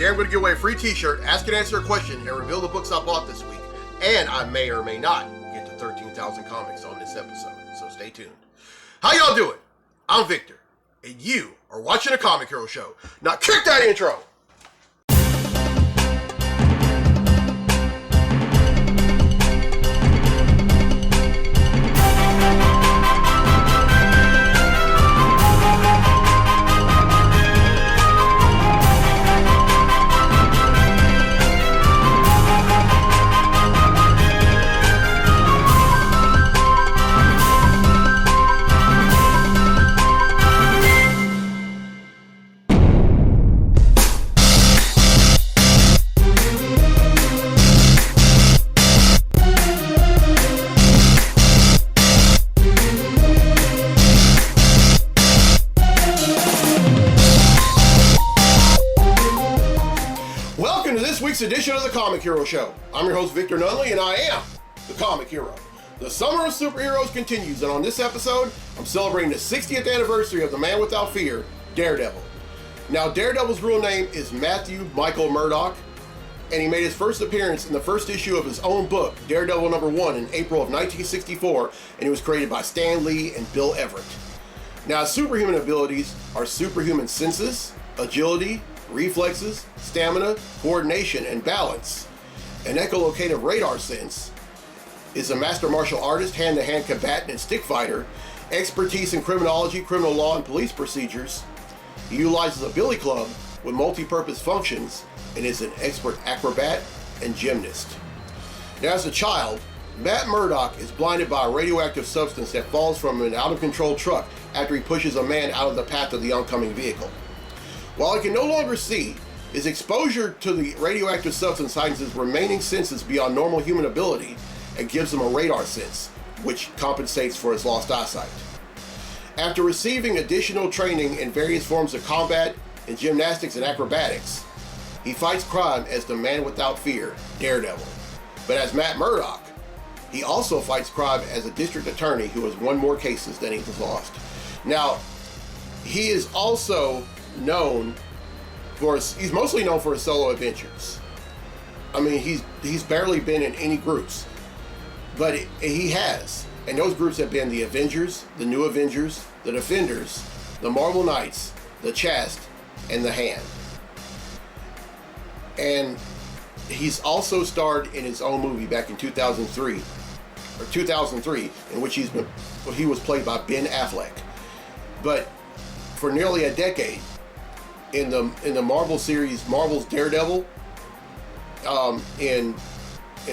Today I'm going to give away a free t-shirt, ask and answer a question, and reveal the books I bought this week. And I may or may not get to 13,000 comics on this episode, so stay tuned. How y'all doing? I'm Victor, and you are watching a Comic Hero Show. Now kick that intro! Edition of the Comic Hero Show. I'm your host Victor Nunley, and I am the Comic Hero. The summer of superheroes continues, and on this episode, I'm celebrating the 60th anniversary of the man without fear, Daredevil. Now, Daredevil's real name is Matthew Michael Murdock, and he made his first appearance in the first issue of his own book, Daredevil #1, in April of 1964, and it was created by Stan Lee and Bill Everett. Now, his superhuman abilities are superhuman senses, agility, reflexes, stamina, coordination, and balance. An echolocative radar sense, is a master martial artist, hand-to-hand combatant, and stick fighter, expertise in criminology, criminal law, and police procedures. He utilizes a billy club with multi-purpose functions and is an expert acrobat and gymnast. Now, as a child, Matt Murdock is blinded by a radioactive substance that falls from an out-of-control truck after he pushes a man out of the path of the oncoming vehicle. While he can no longer see, his exposure to the radioactive substance heightens his remaining senses beyond normal human ability and gives him a radar sense, which compensates for his lost eyesight. After receiving additional training in various forms of combat, in gymnastics and acrobatics, he fights crime as the man without fear, Daredevil. But as Matt Murdock, he also fights crime as a district attorney who has won more cases than he's lost. Now, he is also he's mostly known for his solo adventures. I mean, he's barely been in any groups, but he has, and those groups have been the Avengers, the New Avengers, the Defenders, the Marvel Knights, the Chast, and the Hand. And he's also starred in his own movie back in 2003, in which he was played by Ben Affleck. But for nearly a decade, in the Marvel series, Marvel's Daredevil, in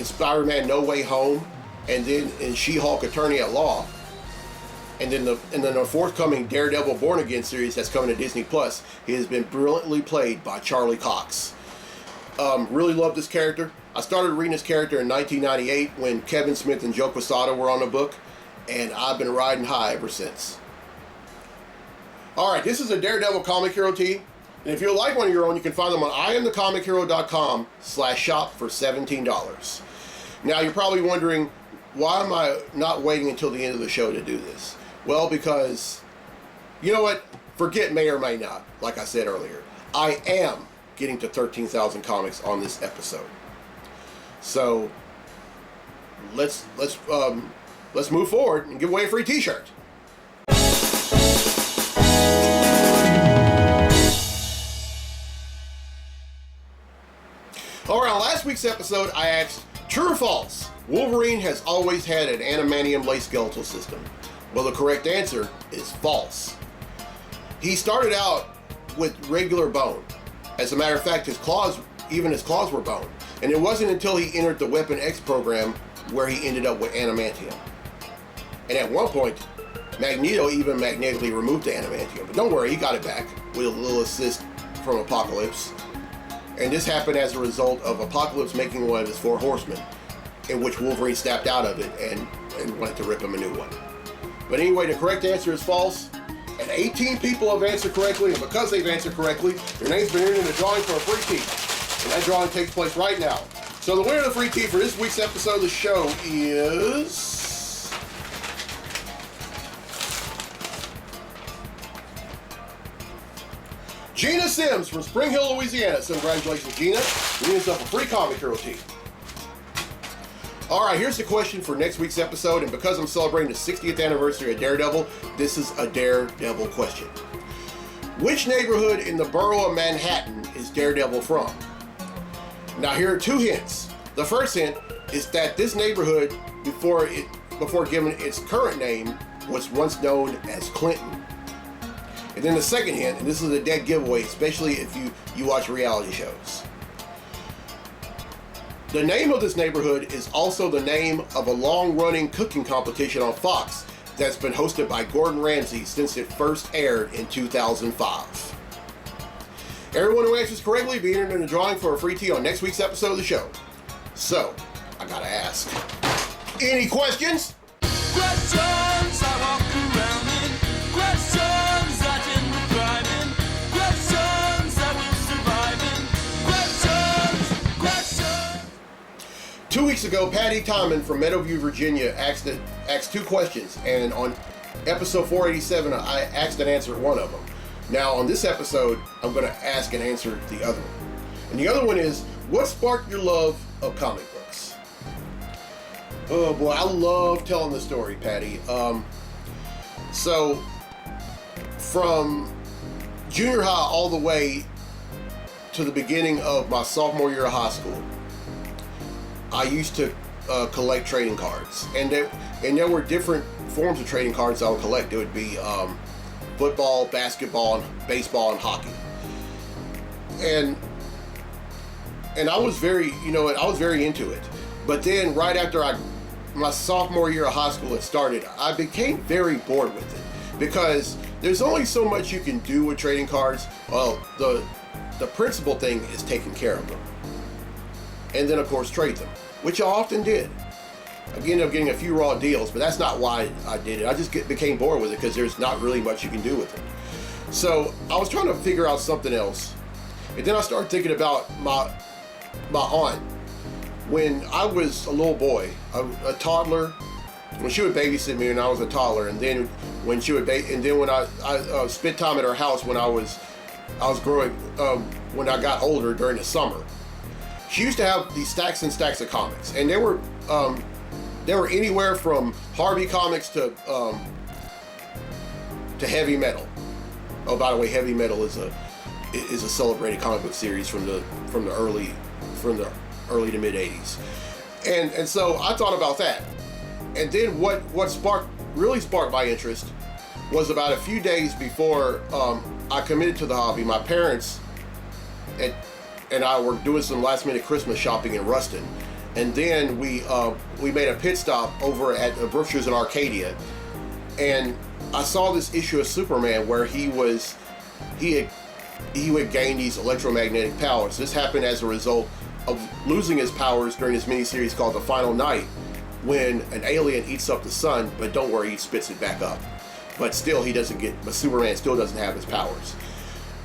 Spider-Man No Way Home, and then in She-Hulk Attorney at Law, and then the forthcoming Daredevil Born Again series that's coming to Disney Plus, he has been brilliantly played by Charlie Cox. Really love this character. I started reading this character in 1998 when Kevin Smith and Joe Quesada were on the book, and I've been riding high ever since. Alright, this is a Daredevil Comic Hero tee. And if you like one of your own, you can find them on IamTheComicHero.com/shop for $17. Now, you're probably wondering, why am I not waiting until the end of the show to do this? Well, because, you know what? Forget may or may not, like I said earlier. I am getting to 13,000 comics on this episode. So, let's move forward and give away a free t-shirt. Alright, on last week's episode, I asked, true or false, Wolverine has always had an adamantium-laced skeletal system? Well, the correct answer is false. He started out with regular bone. As a matter of fact, even his claws were bone. And it wasn't until he entered the Weapon X program where he ended up with adamantium. And at one point, Magneto even magnetically removed the adamantium. But don't worry, he got it back with a little assist from Apocalypse. And this happened as a result of Apocalypse making one of his 4 horsemen, in which Wolverine snapped out of it and wanted to rip him a new one. But anyway, the correct answer is false. And 18 people have answered correctly, and because they've answered correctly, their name's been entered in the drawing for a free tee. And that drawing takes place right now. So the winner of the free tee for this week's episode of the show is... Gina Sims from Spring Hill, Louisiana. So congratulations, Gina. Winning yourself a free Comic Hero tee. All right, here's the question for next week's episode, and because I'm celebrating the 60th anniversary of Daredevil, this is a Daredevil question. Which neighborhood in the borough of Manhattan is Daredevil from? Now, here are two hints. The first hint is that this neighborhood, before given its current name, was once known as Clinton. And then the second hint, and this is a dead giveaway, especially if you watch reality shows. The name of this neighborhood is also the name of a long-running cooking competition on Fox that's been hosted by Gordon Ramsay since it first aired in 2005. Everyone who answers correctly will be entered in the drawing for a free tee on next week's episode of the show. So, I gotta ask, any questions? Questions I walk around in, questions I didn't thrive in, questions I will survive in, questions. 2 weeks ago, Patty Tomlin from Meadowview, Virginia asked two questions, and on episode 487, I asked and answered one of them. Now, on this episode, I'm going to ask and answer the other one. And the other one is, what sparked your love of comic books? Oh boy, I love telling the story, Patty. So, from junior high all the way to the beginning of my sophomore year of high school, I used to collect trading cards, and there were different forms of trading cards I would collect. It would be football, basketball, and baseball, and hockey. And I was very, I was very into it. But then right after my sophomore year of high school had started, I became very bored with it because there's only so much you can do with trading cards. Well, the principal thing is taking care of them. And then, of course, trade them, which I often did. I ended up getting a few raw deals, but that's not why I did it. I just became bored with it because there's not really much you can do with it. So I was trying to figure out something else. And then I started thinking about my aunt. When I was a little boy, a toddler, when she would babysit me when I was a toddler, and then when she would when I spent time at her house when I was growing, when I got older during the summer. She used to have these stacks and stacks of comics, and they were anywhere from Harvey comics to heavy metal. Oh, by the way, heavy metal is a celebrated comic book series from the early to mid 80s, and so I thought about that, and then what really sparked my interest was about a few days before I committed to the hobby. My parents and I were doing some last minute Christmas shopping in Ruston, and then we made a pit stop over at Brookshires in Arcadia, and I saw this issue of Superman where he had gained these electromagnetic powers. This happened as a result of losing his powers during this miniseries called The Final Night, when an alien eats up the sun, but don't worry, he spits it back up. But still, but Superman still doesn't have his powers.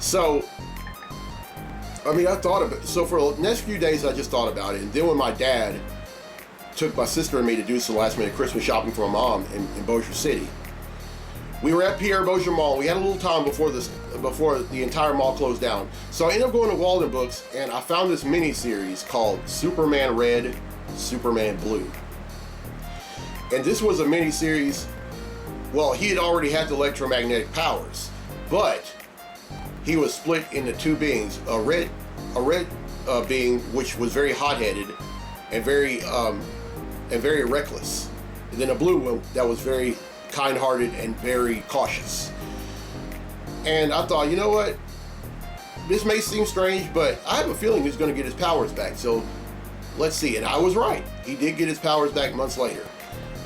So, I thought of it. So for the next few days, I just thought about it. And then when my dad took my sister and me to do some last minute Christmas shopping for my mom in Bossier City, we were at Pierre Bossier Mall. We had a little time before the entire mall closed down. So I ended up going to Walden Books, and I found this mini-series called Superman Red, Superman Blue. And this was a mini-series. Well, he had already had the electromagnetic powers, but he was split into two beings. A red being, which was very hot-headed and very reckless, and then a blue one that was very kind-hearted and very cautious. And I thought, you know what? This may seem strange, but I have a feeling he's going to get his powers back. So let's see. And I was right. He did get his powers back months later.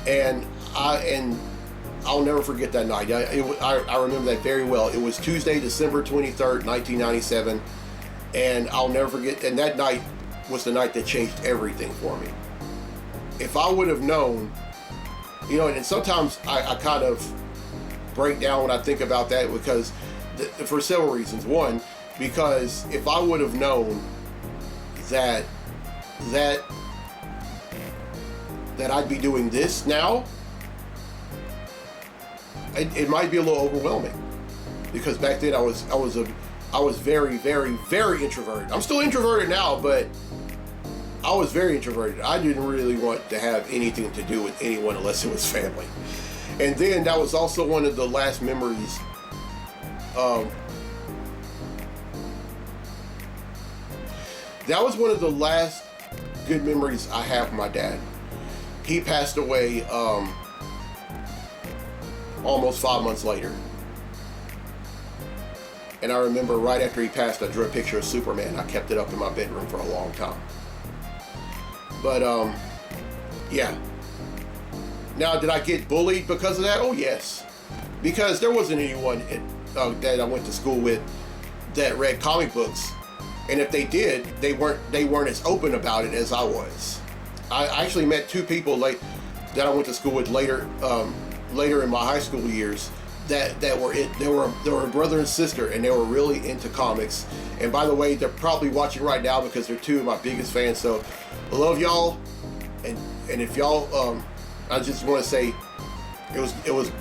And I'll never forget that night. I remember that very well. It was Tuesday, December 23rd, 1997. And I'll never forget. And that night was the night that changed everything for me. If I would have known, and sometimes I kind of break down when I think about that, because for several reasons. One, because if I would have known that I'd be doing this now, it might be a little overwhelming, because back then I was I was very, very, very introverted. I'm still introverted now, but I was very introverted. I didn't really want to have anything to do with anyone unless it was family. And then that was also one of the last memories. That was one of the last good memories I have with my dad. He passed away almost 5 months later. And I remember right after he passed, I drew a picture of Superman. I kept it up in my bedroom for a long time. But, yeah. Now, did I get bullied because of that? Oh, yes. Because there wasn't anyone that I went to school with that read comic books. And if they did, they weren't as open about it as I was. I actually met two people that I went to school with later in my high school years they were a brother and sister, and they were really into comics. And by the way, they're probably watching right now because they're two of my biggest fans. So I love y'all, and if y'all, I just want to say it was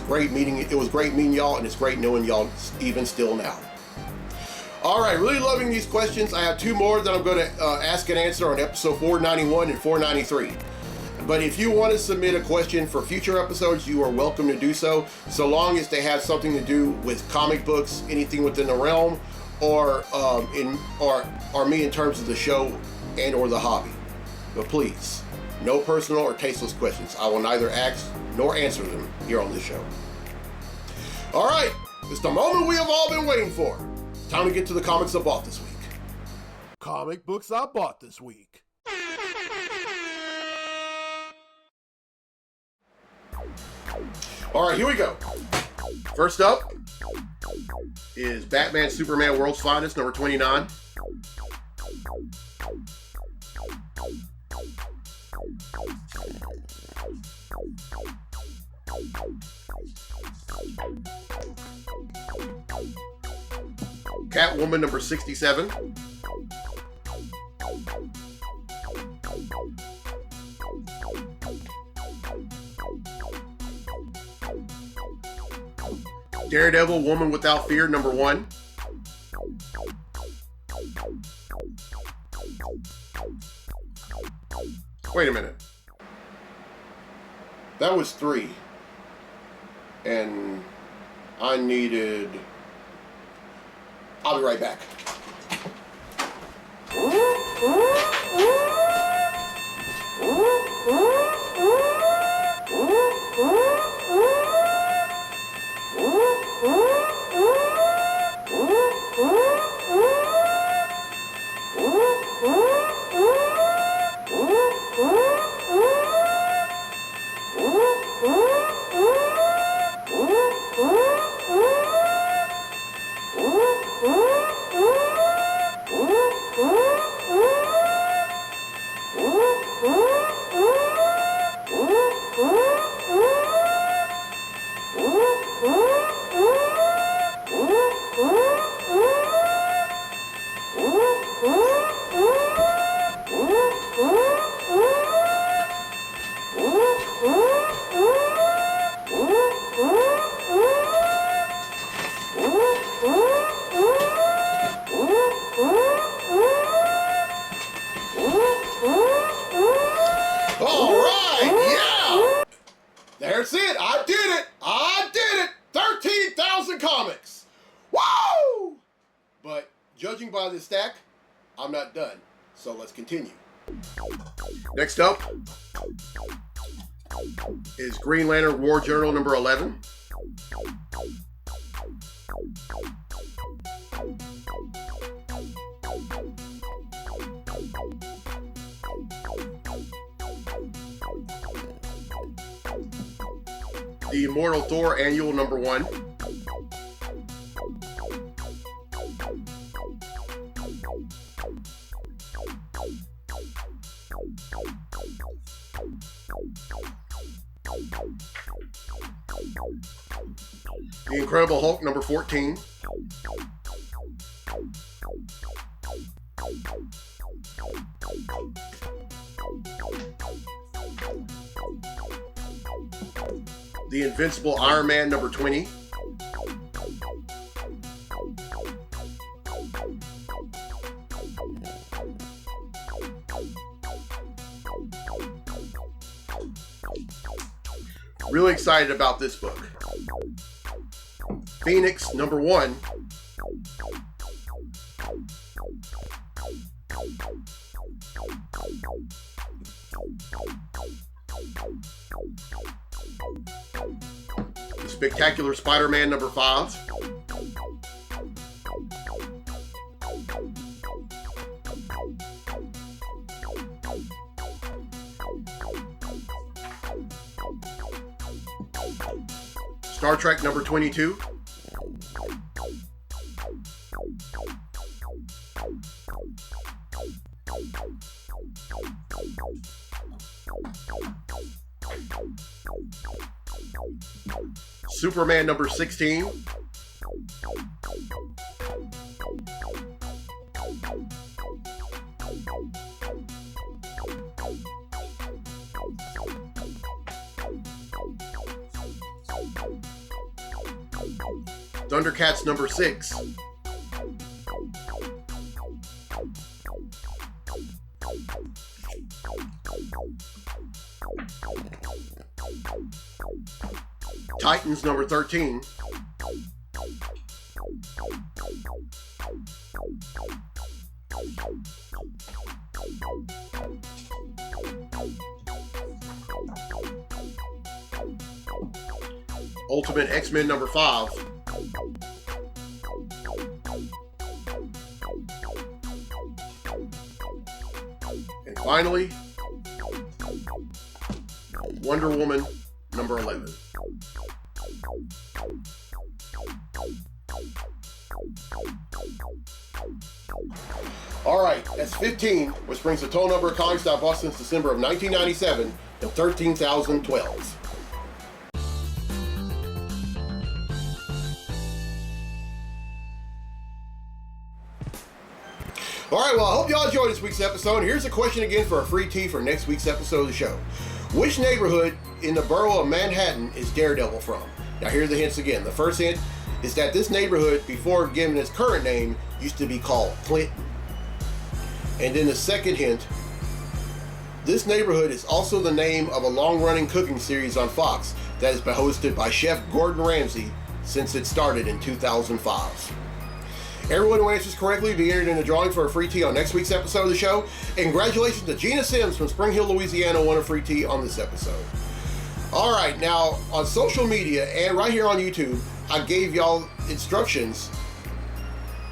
great meeting. It was great meeting y'all, and it's great knowing y'all even still now. All right, really loving these questions. I have two more that I'm going to ask and answer on episode 491 and 493. But if you want to submit a question for future episodes, you are welcome to do so long as they have something to do with comic books, anything within the realm, or me in terms of the show and or the hobby. But please, no personal or tasteless questions. I will neither ask nor answer them here on this show. All right, it's the moment we have all been waiting for. It's time to get to the comics I bought this week. Comic books I bought this week. All right, here we go. First up is Batman Superman World's Finest, number 29. Catwoman, number 67. Daredevil, Woman Without Fear, number 1. Wait a minute. That was 3. And I needed... I'll be right back. That's it. I did it. 13,000 comics. Woo! But judging by this stack, I'm not done. So let's continue. Next up is Green Lantern War Journal number 11. The Immortal Thor Annual number 1. The Incredible Hulk number 14. The Invincible Iron Man number 20. Really excited about this book. Phoenix #1. The Spectacular Spider-Man #5. Star Trek #22. Superman #16. Thundercats #6. Titans #13. Ultimate X-Men #5. And finally, Wonder Woman #11. All right, that's 15, which brings the total number of comics that I've bought since December of 1997 to 13,012. All right, well, I hope y'all enjoyed this week's episode. Here's a question again for a free tee for next week's episode of the show. Which neighborhood in the borough of Manhattan is Daredevil from? Now, here are the hints again. The first hint is that this neighborhood, before given its current name, used to be called Clinton. And then the second hint, this neighborhood is also the name of a long-running cooking series on Fox that has been hosted by Chef Gordon Ramsay since it started in 2005. Everyone who answers correctly will be entered in the drawing for a free tee on next week's episode of the show. And congratulations to Gina Sims from Spring Hill, Louisiana, won a free tee on this episode. All right, now on social media and right here on YouTube, I gave y'all instructions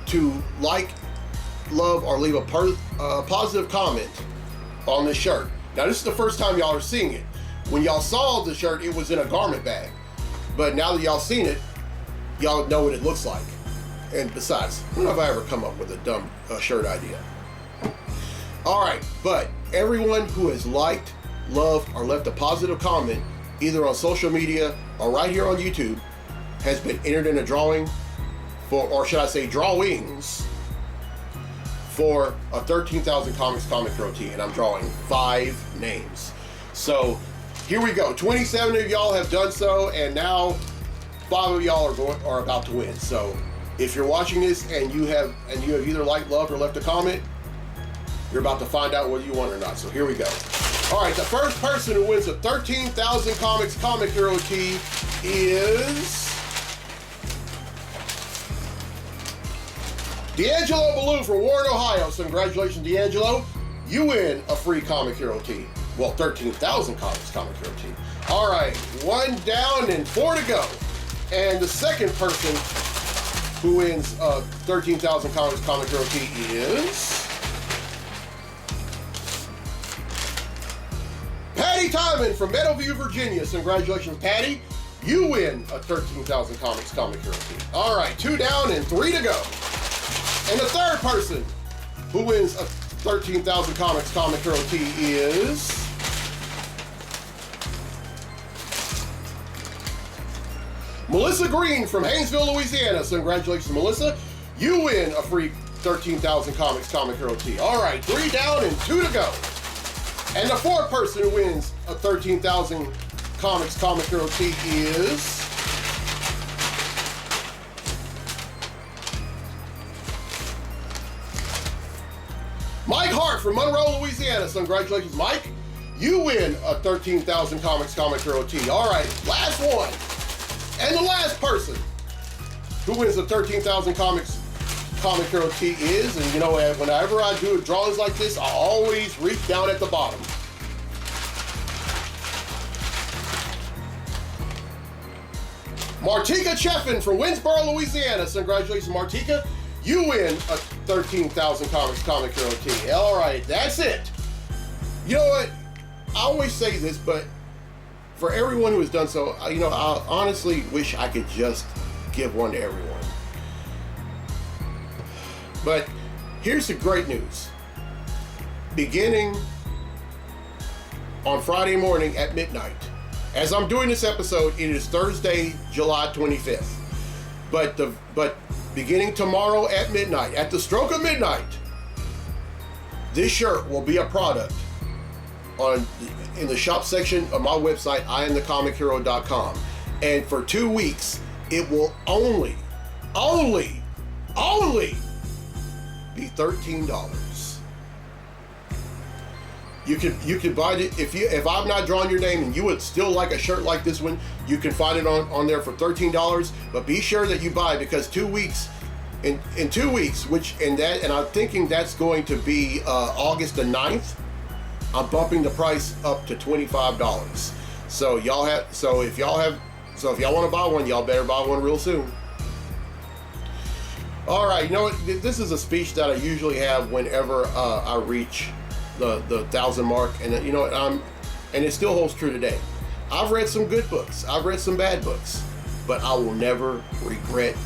to like, love, or leave a positive comment on this shirt. Now, this is the first time y'all are seeing it. When y'all saw the shirt, it was in a garment bag. But now that y'all seen it, y'all know what it looks like. And besides, I don't know if I ever come up with a dumb shirt idea. All right, but everyone who has liked, loved, or left a positive comment, either on social media or right here on YouTube, has been entered in a drawing for, or should I say drawings, for a 13,000 Comics Comic Hero tee, and I'm drawing 5 names. So here we go. 27 of y'all have done so, and now 5 of y'all are about to win. So if you're watching this and you have either liked, loved, or left a comment, you're about to find out whether you won or not. So here we go. All right, the first person who wins a 13,000 Comics Comic Hero tee is D'Angelo Ballou from Warren, Ohio. So congratulations, D'Angelo. You win a free Comic Hero tee. Well, 13,000 Comics Comic Hero tee. All right, 1 down and 4 to go. And the second person who wins a 13,000 Comics Comic Hero tee is Patty Timon from Meadowview, Virginia. So congratulations, Patty. You win a 13,000 Comics Comic Hero tee. All right, 2 down and 3 to go. And the third person who wins a 13,000 Comics Comic Hero tee is Melissa Green from Haynesville, Louisiana. So congratulations, Melissa. You win a free 13,000 Comics Comic Hero tee. All right, 3 down and 2 to go. And the fourth person who wins a 13,000 Comics Comic Hero tee is Mike Hart from Monroe, Louisiana. So congratulations, Mike. You win a 13,000 Comics Comic Hero tee. All right, last one. And the last person who wins the 13,000 Comics Comic Hero tee is, and you know, whenever I do drawings like this, I always reach down at the bottom. Martika Cheffin from Winsboro, Louisiana. So congratulations, Martika. You win a 13,000 Comics Comic Hero tee. All right, that's it. You know what? I always say this, but for everyone who has done so, you know, I honestly wish I could just give one to everyone. But here's the great news. Beginning on Friday morning at midnight, as I'm doing this episode, it is Thursday, July 25th. But beginning tomorrow at midnight, at the stroke of midnight, this shirt will be a product in the shop section of my website, IamTheComicHero.com. And for 2 weeks, it will only be $13. You can buy it if I've not drawn your name and you would still like a shirt like this one, you can find it on there for $13. But be sure that you buy, because 2 weeks, in 2 weeks, and I'm thinking that's going to be August the 9th. I'm bumping the price up to $25. So if y'all want to buy one, y'all better buy one real soon. All right, you know what? This is a speech that I usually have whenever I reach the 1,000 mark, and you know what? And it still holds true today. I've read some good books. I've read some bad books, but I will never regret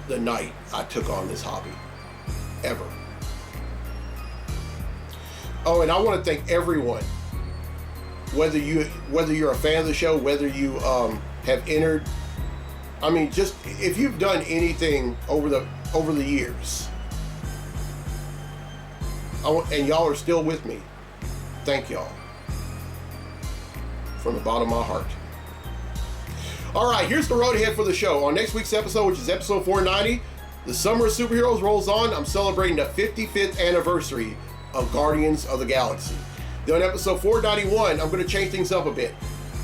the night I took on this hobby, ever. Oh, and I want to thank everyone, whether you're a fan of the show, whether you have entered. I mean, just if you've done anything over the years, and y'all are still with me, thank y'all from the bottom of my heart. All right, here's the road ahead for the show. On next week's episode, which is episode 490, the Summer of Superheroes rolls on. I'm celebrating the 55th anniversary of Guardians of the Galaxy. Then on episode 491, I'm going to change things up a bit.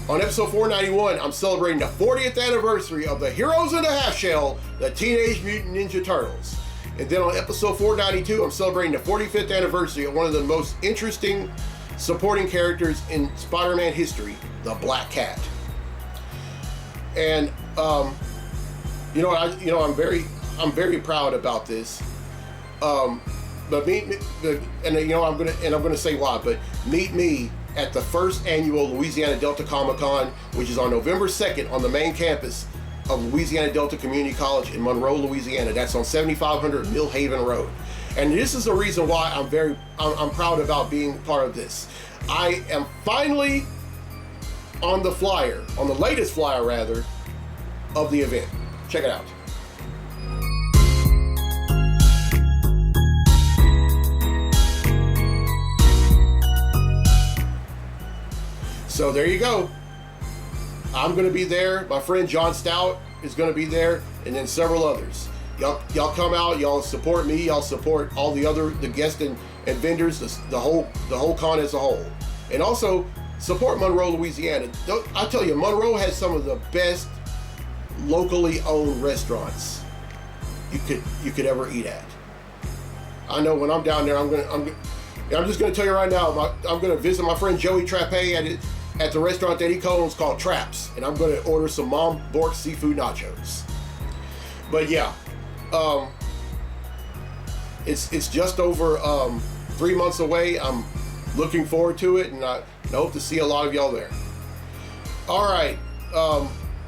On episode 491, I'm celebrating the 40th anniversary of the Heroes in the Half Shell, the Teenage Mutant Ninja Turtles. And then on episode 492, I'm celebrating the 45th anniversary of one of the most interesting supporting characters in Spider-Man history, the Black Cat. And I'm very proud about this. I'm gonna say why. But meet me at the first annual Louisiana Delta Comic Con, which is on November 2nd on the main campus of Louisiana Delta Community College in Monroe, Louisiana. That's on 7500 Millhaven Road. And this is the reason why I'm proud about being part of this. I am finally on the latest flyer rather, of the event. Check it out. So there you go. I'm going to be there. My friend John Stout is going to be there, and then several others. Y'all come out. Y'all support me. Y'all support all the guests and vendors, the whole con as a whole, and also support Monroe, Louisiana. I tell you, Monroe has some of the best locally owned restaurants you could ever eat at. I know when I'm down there, I'm just going to tell you right now, I'm going to visit my friend Joey Trappe at the restaurant that he owns called Traps, and I'm going to order some Mom Bork seafood nachos. But yeah, it's just over 3 months away. I'm looking forward to it, and I hope to see a lot of y'all there. All right,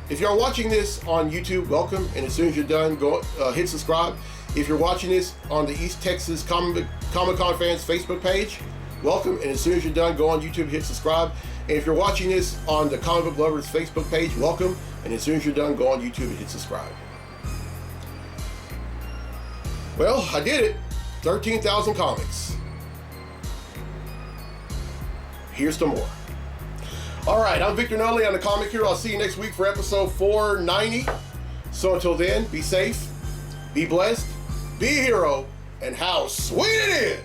if you're watching this on YouTube, welcome, and as soon as you're done, go hit subscribe. If you're watching this on the East Texas Comic-Con Fans Facebook page, welcome, and as soon as you're done, go on YouTube, hit subscribe. And if you're watching this on the Comic Book Lovers Facebook page, welcome, and as soon as you're done, go on YouTube and hit subscribe. Well, I did it. 13,000 comics. Here's some more. All right, I'm Victor Nunley. I'm the Comic Hero. I'll see you next week for episode 490. So until then, be safe, be blessed, be a hero, and how sweet it is